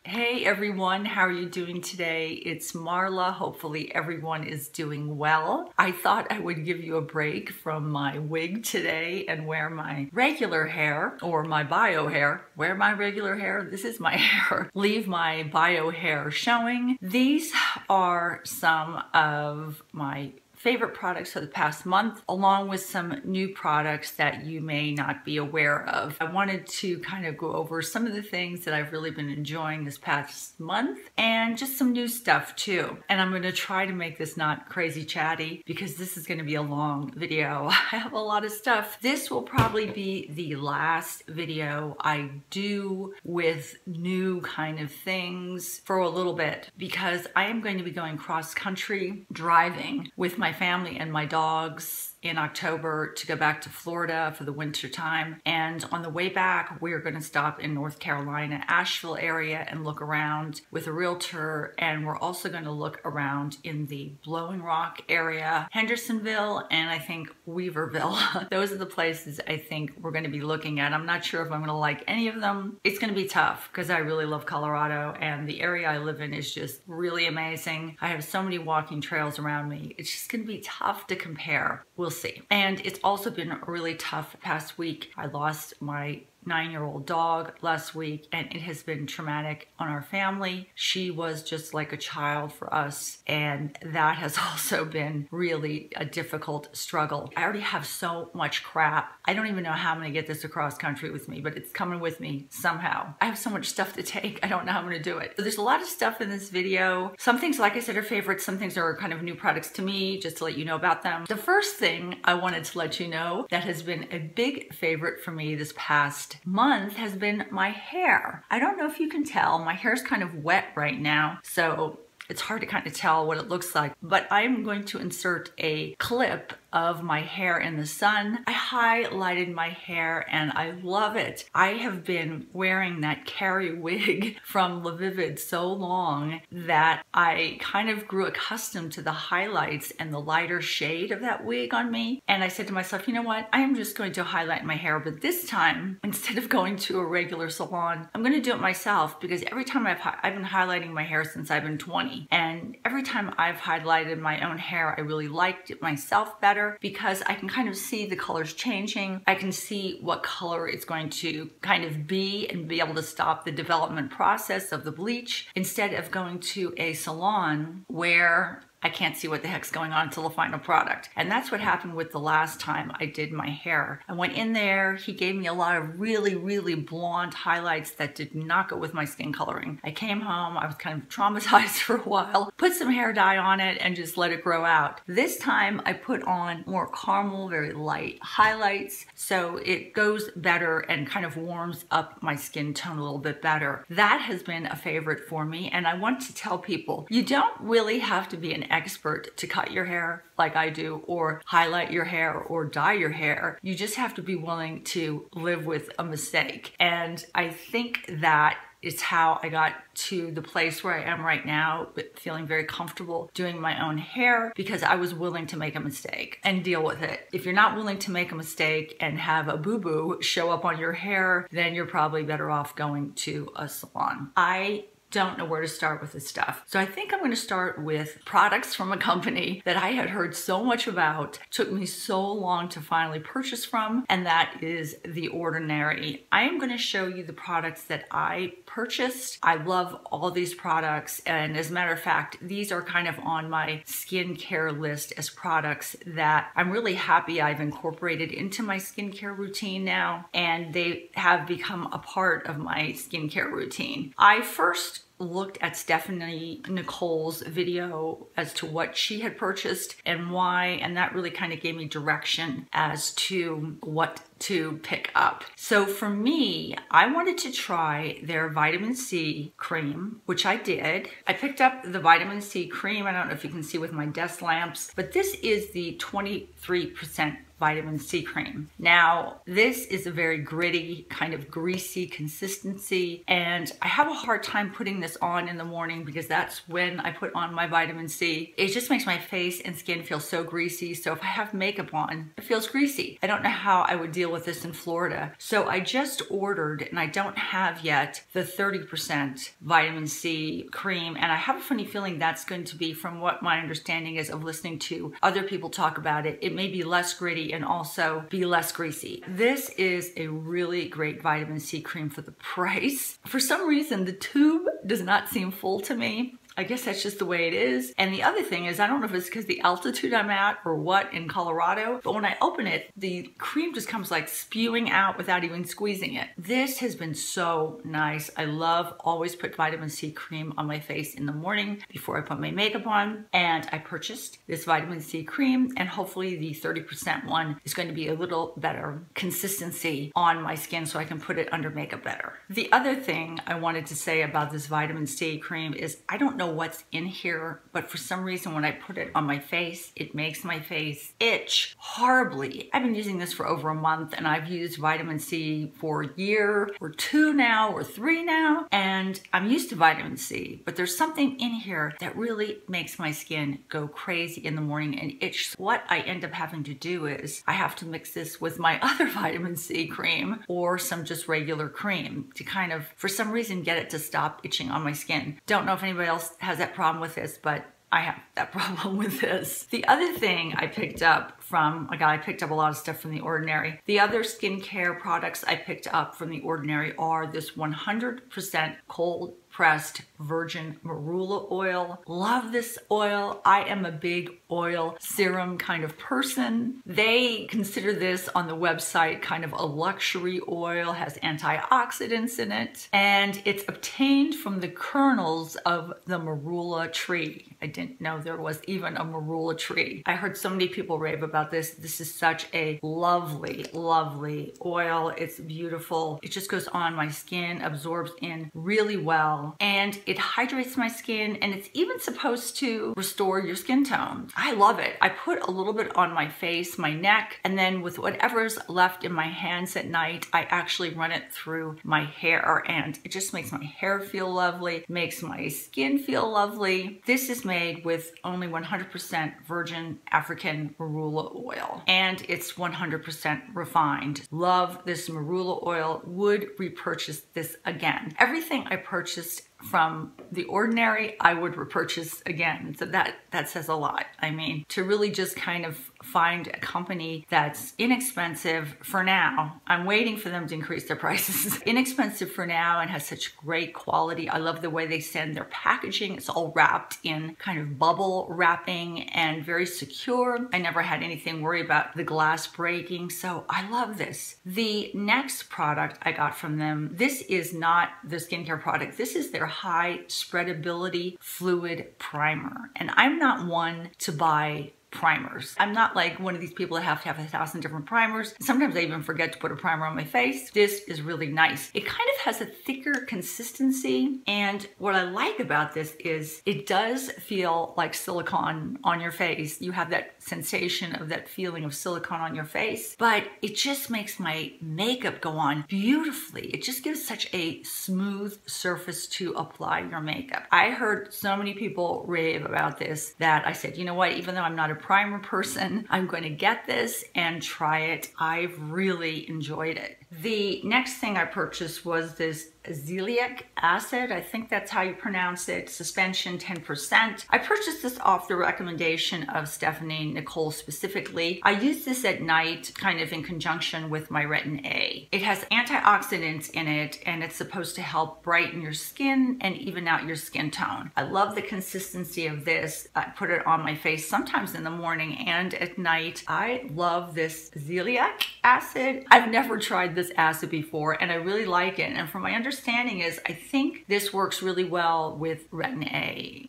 Hey everyone, how are you doing today? It's Marla. Hopefully everyone is doing well. I thought I would give you a break from my wig today and wear my regular hair, or my bio hair. Wear my regular hair, this is my hair. Leave my bio hair showing. These are some of my favorite products for the past month, along with some new products that you may not be aware of. I wanted to kind of go over some of the things that I've really been enjoying this past month and just some new stuff too. And I'm going to try to make this not crazy chatty because this is going to be a long video. I have a lot of stuff. This will probably be the last video I do with new kind of things for a little bit because I am going to be going cross country driving with my family and my dogs in October to go back to Florida for the winter time. And on the way back, we're going to stop in North Carolina, Asheville area and look around with a realtor. And we're also going to look around in the Blowing Rock area, Hendersonville, and I think Weaverville. Those are the places I think we're going to be looking at. I'm not sure if I'm going to like any of them. It's going to be tough because I really love Colorado and the area I live in is just really amazing. I have so many walking trails around me. It's just going to be tough to compare. We'll see. And it's also been a really tough past week. I lost my 9-year-old dog last week and it has been traumatic on our family. She was just like a child for us and that has also been really a difficult struggle. I already have so much crap. I don't even know how I'm gonna get this across country with me, but it's coming with me somehow. I have so much stuff to take. I don't know how I'm gonna do it. So there's a lot of stuff in this video. Some things, like I said, are favorites. Some things are kind of new products to me, just to let you know about them. The first thing I wanted to let you know that has been a big favorite for me this past month has been my hair. I don't know if you can tell, my hair's kind of wet right now, so it's hard to kind of tell what it looks like, but I'm going to insert a clip of my hair in the sun. I highlighted my hair and I love it. I have been wearing that Carrie wig from Le Vivid so long that I kind of grew accustomed to the highlights and the lighter shade of that wig on me. And I said to myself, you know what? I am just going to highlight my hair, but this time, instead of going to a regular salon, I'm going to do it myself because every time I've been highlighting my hair since I've been 20. And every time I've highlighted my own hair, I really liked it myself better because I can kind of see the colors changing. I can see what color it's going to kind of be and be able to stop the development process of the bleach instead of going to a salon where I can't see what the heck's going on until the final product. And that's what happened with the last time I did my hair. I went in there, he gave me a lot of really, really blonde highlights that did not go with my skin coloring. I came home, I was kind of traumatized for a while, put some hair dye on it and just let it grow out. This time I put on more caramel, very light highlights, so it goes better and kind of warms up my skin tone a little bit better. That has been a favorite for me, and I want to tell people, you don't really have to be an expert to cut your hair like I do, or highlight your hair or dye your hair. You just have to be willing to live with a mistake. And I think that is how I got to the place where I am right now, but feeling very comfortable doing my own hair because I was willing to make a mistake and deal with it. If you're not willing to make a mistake and have a boo-boo show up on your hair, then you're probably better off going to a salon. I don't know where to start with this stuff. So I think I'm going to start with products from a company that I had heard so much about, took me so long to finally purchase from, and that is The Ordinary. I am going to show you the products that I purchased. I love all these products, and as a matter of fact, these are kind of on my skincare list as products that I'm really happy I've incorporated into my skincare routine now, and they have become a part of my skincare routine. I first looked at Stephanie Nicole's video as to what she had purchased and why, and that really kind of gave me direction as to what to pick up. So for me, I wanted to try their vitamin C cream, which I did. I picked up the vitamin C cream. I don't know if you can see with my desk lamps, but this is the 23% vitamin C cream. Now, this is a very gritty, kind of greasy consistency, and I have a hard time putting this on in the morning because that's when I put on my vitamin C. It just makes my face and skin feel so greasy, so if I have makeup on, it feels greasy. I don't know how I would deal with this in Florida. So I just ordered, and I don't have yet, the 30% vitamin C cream, and I have a funny feeling that's going to be, from what my understanding is of listening to other people talk about it, it may be less gritty and also be less greasy. This is a really great vitamin C cream for the price. For some reason, the tube does not seem full to me. I guess that's just the way it is. And the other thing is, I don't know if it's because the altitude I'm at or what in Colorado, but when I open it, the cream just comes like spewing out without even squeezing it. This has been so nice. I love always put vitamin C cream on my face in the morning before I put my makeup on. And I purchased this vitamin C cream, and hopefully the 30% one is going to be a little better consistency on my skin so I can put it under makeup better. The other thing I wanted to say about this vitamin C cream is, I don't know what's in here, but for some reason when I put it on my face, it makes my face itch horribly. I've been using this for over a month, and I've used vitamin C for a year or two now or three now, and I'm used to vitamin C, but there's something in here that really makes my skin go crazy in the morning and itch. What I end up having to do is I have to mix this with my other vitamin C cream or some just regular cream to kind of, for some reason, get it to stop itching on my skin. Don't know if anybody else has that problem with this, but I have that problem with this. The other thing I picked up from, I picked up a lot of stuff from The Ordinary. The other skincare products I picked up from The Ordinary are this 100% cold pressed virgin marula oil. Love this oil. I am a big oil serum kind of person. They consider this on the website kind of a luxury oil, has antioxidants in it, and it's obtained from the kernels of the marula tree. I didn't know there was even a marula tree. I heard so many people rave about this. This is such a lovely, lovely oil. It's beautiful. It just goes on my skin, absorbs in really well, and it hydrates my skin, and it's even supposed to restore your skin tone. I love it. I put a little bit on my face, my neck, and then with whatever's left in my hands at night, I actually run it through my hair, and it just makes my hair feel lovely, makes my skin feel lovely. This is made with only 100% virgin African marula oil, and it's 100% refined. Love this marula oil. Would repurchase this again. Everything I purchased from The Ordinary, I would repurchase again. So that says a lot. I mean, to really just kind of find a company that's inexpensive for now. I'm waiting for them to increase their prices. Inexpensive for now and has such great quality. I love the way they send their packaging. It's all wrapped in kind of bubble wrapping and very secure. I never had anything worry about the glass breaking, so I love this. The next product I got from them, this is not the skincare product. This is their high spreadability fluid primer. And I'm not one to buy primers. I'm not like one of these people that have to have 1,000 different primers. Sometimes I even forget to put a primer on my face. This is really nice. It kind of has a thicker consistency, and what I like about this is it does feel like silicone on your face. You have that sensation of that feeling of silicone on your face, but it just makes my makeup go on beautifully. It just gives such a smooth surface to apply your makeup. I heard so many people rave about this that I said, you know what, even though I'm not a primer person, I'm going to get this and try it. I've really enjoyed it. The next thing I purchased was this Azelaic acid. I think that's how you pronounce it. Suspension 10%. I purchased this off the recommendation of Stephanie Nicole specifically. I use this at night kind of in conjunction with my retin-a. It has antioxidants in it, and it's supposed to help brighten your skin and even out your skin tone. I love the consistency of this. I put it on my face sometimes in the morning and at night. I love this Azelaic acid. I've never tried this acid before and I really like it. And from my understanding is I think this works really well with retin-a.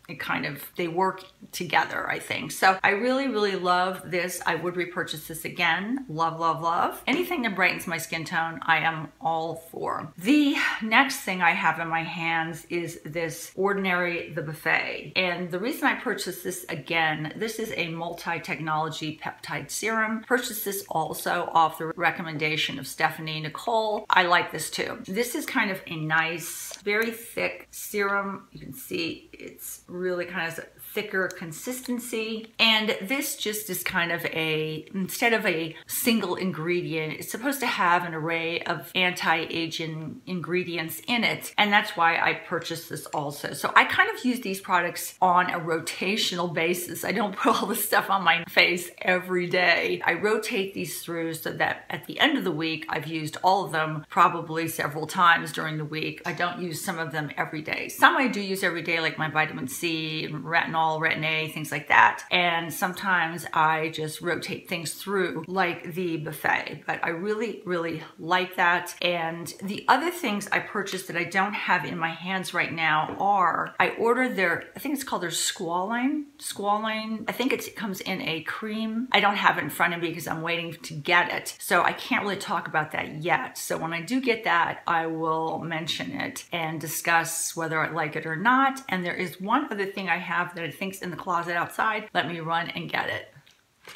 They work together, I think. So I really, really love this. I would repurchase this again. Love, love, love. Anything that brightens my skin tone, I am all for. The next thing I have in my hands is this Ordinary the Buffet. And the reason I purchased this again, this is a multi-technology peptide serum. Purchased this also off the recommendation of Stephanie Nicole. I like this too. This is kind of a nice, very thick serum. You can see it's really kind of thicker consistency. And this just is kind of instead of a single ingredient, it's supposed to have an array of anti-aging ingredients in it. And that's why I purchased this also. So I kind of use these products on a rotational basis. I don't put all this stuff on my face every day. I rotate these through so that at the end of the week, I've used all of them probably several times during the week. I don't use some of them every day. Some I do use every day, like my vitamin C, retinol, retin-a, things like that. And sometimes I just rotate things through like the buffet, but I really, really like that. And the other things I purchased that I don't have in my hands right now are, I ordered I think it's called their squalane. I think it comes in a cream. I don't have it in front of me because I'm waiting to get it. So I can't really talk about that yet. So when I do get that, I will mention it and discuss whether I like it or not. And there is one other thing I have that I think's in the closet outside. Let me run and get it.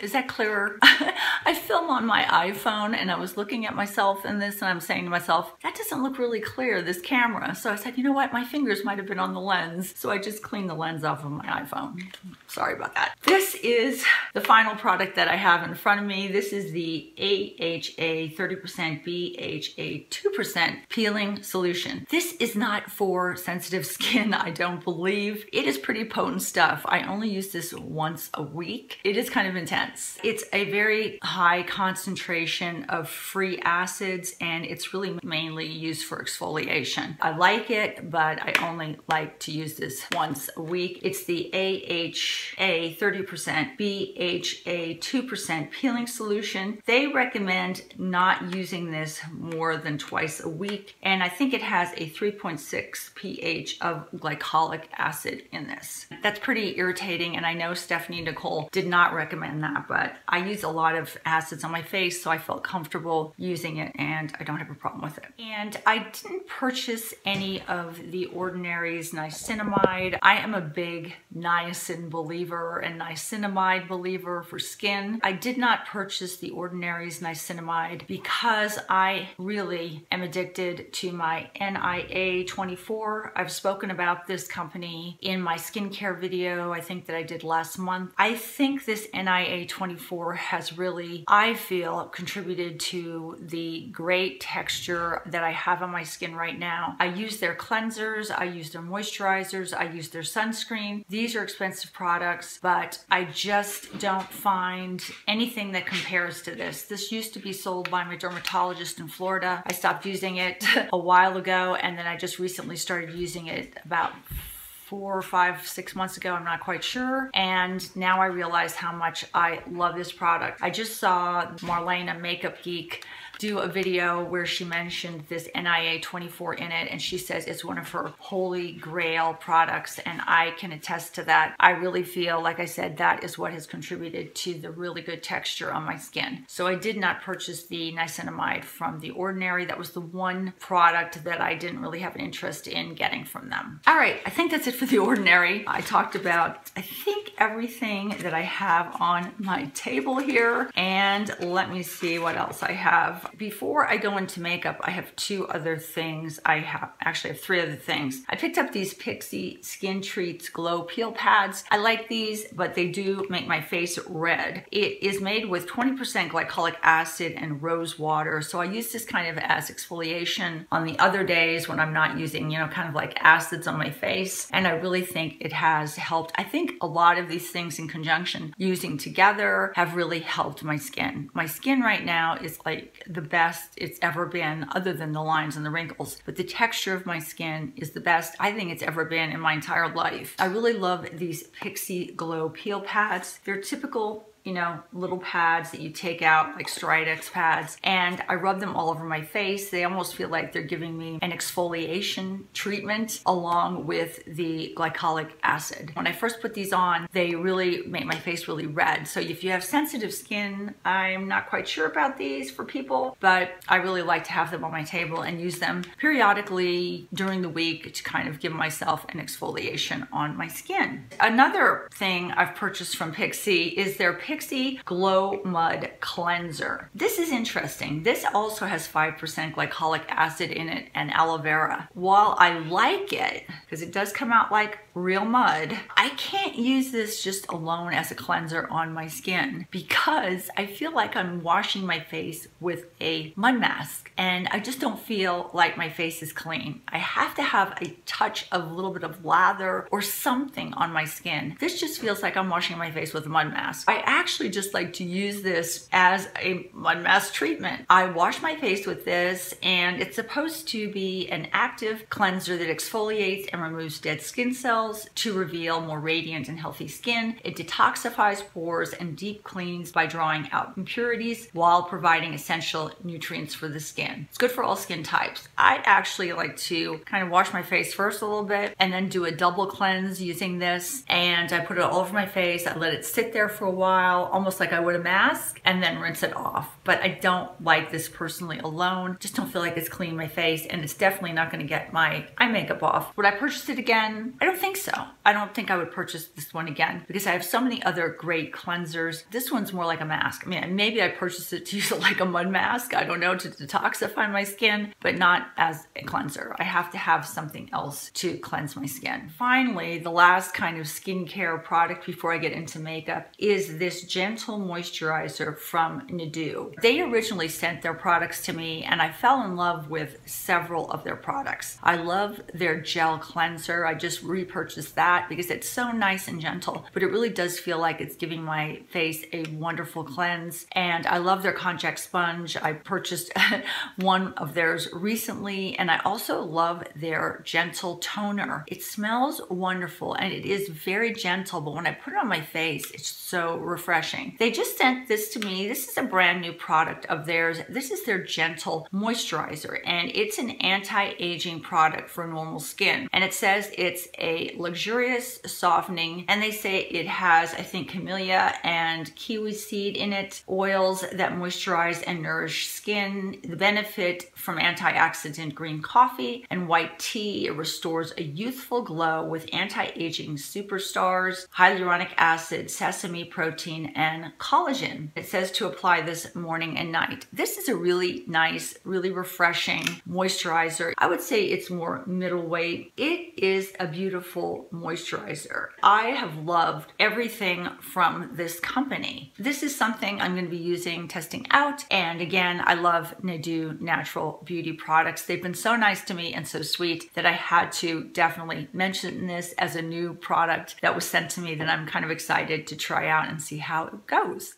Is that clearer? I film on my iPhone and I was looking at myself in this and I'm saying to myself, that doesn't look really clear, this camera. So I said, you know what? My fingers might have been on the lens. So I just cleaned the lens off of my iPhone. Sorry about that. This is the final product that I have in front of me. This is the AHA 30% BHA 2% peeling solution. This is not for sensitive skin, I don't believe. It is pretty potent stuff. I only use this once a week. It is kind of intense. It's a very high concentration of free acids and it's really mainly used for exfoliation. I like it, but I only like to use this once a week. It's the AHA 30% BHA 2% peeling solution. They recommend not using this more than twice a week, and I think it has a 3.6 pH of glycolic acid in this. That's pretty irritating, and I know Stephanie Nicole did not recommend that, but I use a lot of acids on my face, so I felt comfortable using it and I don't have a problem with it. And I didn't purchase any of the Ordinary's niacinamide. I am a big niacin believer and niacinamide believer for skin. I did not purchase the Ordinary's niacinamide because I really am addicted to my NIA 24. I've spoken about this company in my skincare video, I think that I did last month. I think this NIA 24 has really, I feel, contributed to the great texture that I have on my skin right now. I use their cleansers, I use their moisturizers, I use their sunscreen. These are expensive products, but I just don't find anything that compares to this. This used to be sold by my dermatologist in Florida. I stopped using it a while ago, and then I just recently started using it about 4 or 5, 6 months ago, I'm not quite sure. And now I realize how much I love this product. I just saw Marlena, Makeup Geek, do a video where she mentioned this NIA 24 in it, and she says it's one of her holy grail products, and I can attest to that. I really feel, like I said, that is what has contributed to the really good texture on my skin. So I did not purchase the niacinamide from The Ordinary. That was the one product that I didn't really have an interest in getting from them. All right, I think that's it for The Ordinary. I talked about, I think, everything that I have on my table here, and let me see what else I have. Before I go into makeup, I have 2 other things. Actually I have 3 other things. I picked up these Pixi Skintreats Glow Peel Pads. I like these, but they do make my face red. It is made with 20% glycolic acid and rose water, so I use this kind of as exfoliation on the other days when I'm not using, you know, kind of like acids on my face, and I really think it has helped. I think a lot of these things in conjunction, using together, have really helped my skin. My skin right now is like the best it's ever been, other than the lines and the wrinkles, but the texture of my skin is the best I think it's ever been in my entire life. I really love these Pixi Glow Peel Pads. They're typical you know, little pads that you take out, like Stridex pads, and I rub them all over my face. They almost feel like they're giving me an exfoliation treatment along with the glycolic acid. When I first put these on, they really make my face really red. So if you have sensitive skin, I'm not quite sure about these for people, but I really like to have them on my table and use them periodically during the week to kind of give myself an exfoliation on my skin. Another thing I've purchased from Pixi is their Pixi Glow Mud Cleanser. This is interesting. This also has 5% glycolic acid in it and aloe vera. While I like it, because it does come out like real mud, I can't use this just alone as a cleanser on my skin because I feel like I'm washing my face with a mud mask and I just don't feel like my face is clean. I have to have a touch of a little bit of lather or something on my skin. This just feels like I'm washing my face with a mud mask. I actually just like to use this as a mud mask treatment. I wash my face with this and it's supposed to be an active cleanser that exfoliates and removes dead skin cells to reveal more radiant and healthy skin. It detoxifies pores and deep cleans by drawing out impurities while providing essential nutrients for the skin. It's good for all skin types. I actually like to kind of wash my face first a little bit and then do a double cleanse using this, and I put it all over my face. I let it sit there for a while, almost like I would a mask, and then rinse it off. But I don't like this personally alone. Just don't feel like it's cleaning my face, and it's definitely not going to get my eye makeup off. Would I purchase it again? I don't think so. I don't think I would purchase this one again because I have so many other great cleansers. This one's more like a mask. I mean, maybe I purchased it to use it like a mud mask, I don't know, to detoxify my skin, but not as a cleanser. I have to have something else to cleanse my skin. Finally, the last kind of skincare product before I get into makeup is this gentle moisturizer from Nudu. They originally sent their products to me and I fell in love with several of their products. I love their gel cleanser. I just repurchased that because it's so nice and gentle, but it really does feel like it's giving my face a wonderful cleanse. And I love their contact sponge. I purchased one of theirs recently, and I also love their gentle toner. It smells wonderful and it is very gentle, but when I put it on my face, it's so refreshing. They just sent this to me. This is a brand new product of theirs. This is their gentle moisturizer, and it's an anti-aging product for normal skin. And it says it's a luxurious softening, and they say it has, I think, camellia and kiwi seed in it, oils that moisturize and nourish skin. The benefit from antioxidant green coffee and white tea. It restores a youthful glow with anti-aging superstars, hyaluronic acid, sesame protein, and collagen. It says to apply this morning and night. This is a really nice, really refreshing moisturizer. I would say it's more middleweight. It is a beautiful moisturizer. I have loved everything from this company. This is something I'm going to be using, testing out. And again, I love Nudu natural beauty products. They've been so nice to me and so sweet that I had to definitely mention this as a new product that was sent to me that I'm kind of excited to try out and see how it goes.